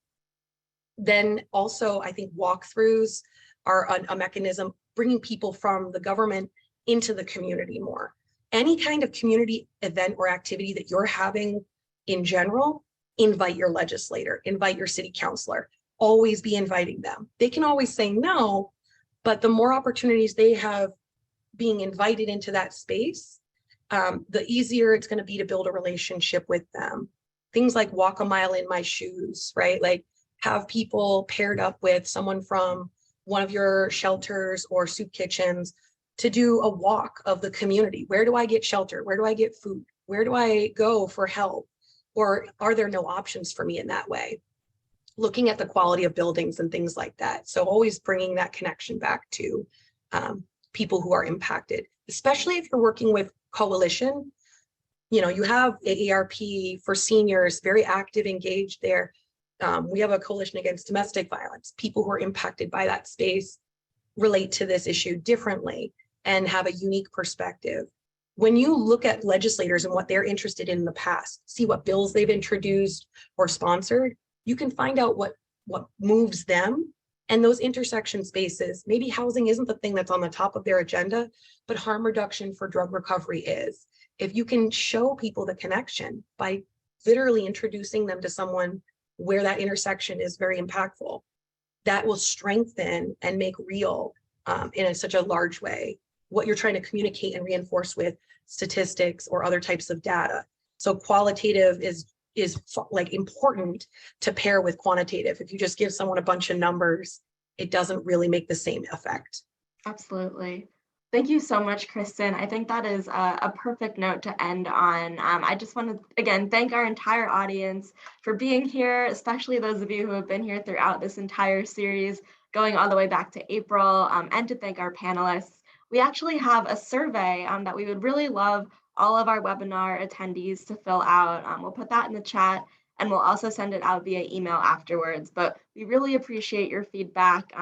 Then also, I think walkthroughs are a mechanism bringing people from the government into the community more. Any kind of community event or activity that you're having in general, invite your legislator, invite your city councilor, always be inviting them. They can always say no, but the more opportunities they have being invited into that space, the easier it's going to be to build a relationship with them. Things like walk a mile in my shoes, right? Like have people paired up with someone from one of your shelters or soup kitchens to do a walk of the community. Where do I get shelter? Where do I get food? Where do I go for help? Or are there no options for me in that way? Looking at the quality of buildings and things like that. So always bringing that connection back to people who are impacted, especially if you're working with coalition. You know, you have AARP for seniors, very active, engaged there. We have a coalition against domestic violence. People who are impacted by that space relate to this issue differently and have a unique perspective. When you look at legislators and what they're interested in the past, see what bills they've introduced or sponsored, you can find out what moves them. And those intersection spaces, maybe housing isn't the thing that's on the top of their agenda, but harm reduction for drug recovery is. If you can show people the connection by literally introducing them to someone where that intersection is very impactful, that will strengthen and make real in such a large way what you're trying to communicate and reinforce with statistics or other types of data. So qualitative is like important to pair with quantitative. If you just give someone a bunch of numbers, it doesn't really make the same effect. Absolutely. Thank you so much, Cristin. I think that is a perfect note to end on. I just want to, again, thank our entire audience for being here, especially those of you who have been here throughout this entire series, going all the way back to April, and to thank our panelists. We actually have a survey that we would really love all of our webinar attendees to fill out. We'll put that in the chat, and we'll also send it out via email afterwards. But we really appreciate your feedback.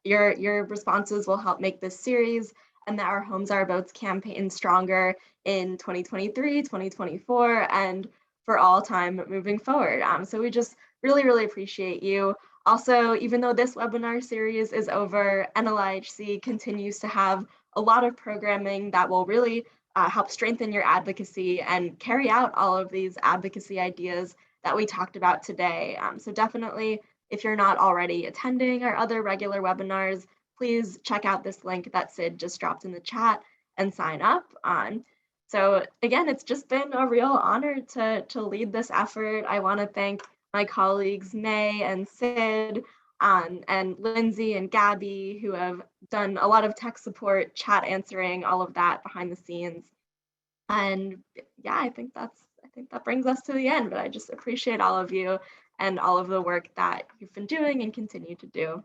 Your responses will help make this series and that Our Homes, Our Votes campaign stronger in 2023, 2024, and for all time moving forward. So we just really, really appreciate you. Also, even though this webinar series is over, NLIHC continues to have a lot of programming that will really help strengthen your advocacy and carry out all of these advocacy ideas that we talked about today. So definitely, if you're not already attending our other regular webinars, please check out this link that Sid just dropped in the chat and sign up on. So again, it's just been a real honor to lead this effort. I want to thank my colleagues May and Sid and Lindsay and Gabby, who have done a lot of tech support, chat answering, all of that behind the scenes. And yeah, I think that brings us to the end, but I just appreciate all of you and all of the work that you've been doing and continue to do.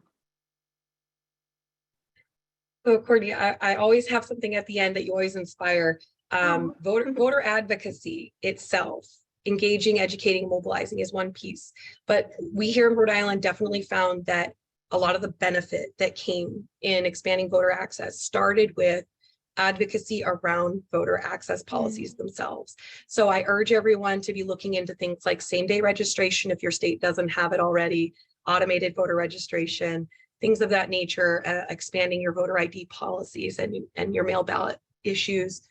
So Courtney, I always have something at the end that you always inspire. Voter advocacy itself, engaging, educating, mobilizing is one piece. But we here in Rhode Island definitely found that a lot of the benefit that came in expanding voter access started with advocacy around voter access policies themselves. So I urge everyone to be looking into things like same-day registration if your state doesn't have it already, automated voter registration, things of that nature, expanding your voter ID policies and your mail ballot issues.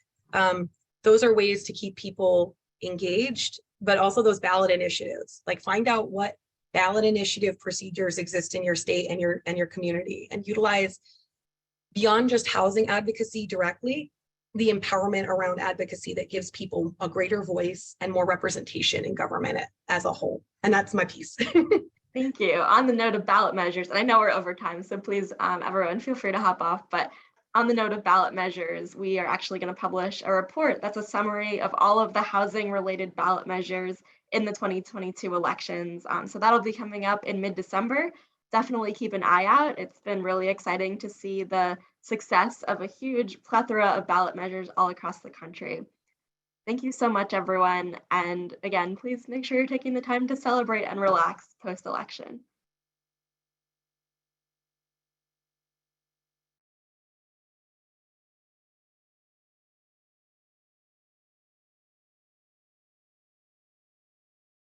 Those are ways to keep people engaged, but also those ballot initiatives. Like find out what ballot initiative procedures exist in your state and your community, and utilize beyond just housing advocacy directly, the empowerment around advocacy that gives people a greater voice and more representation in government as a whole. And that's my piece. Thank you. On the note of ballot measures, and I know we're over time, so please, everyone, feel free to hop off. But on the note of ballot measures, we are actually going to publish a report that's a summary of all of the housing-related ballot measures in the 2022 elections. So that'll be coming up in mid-December. Definitely keep an eye out. It's been really exciting to see the success of a huge plethora of ballot measures all across the country. Thank you so much, everyone. And again, please make sure you're taking the time to celebrate and relax post-election.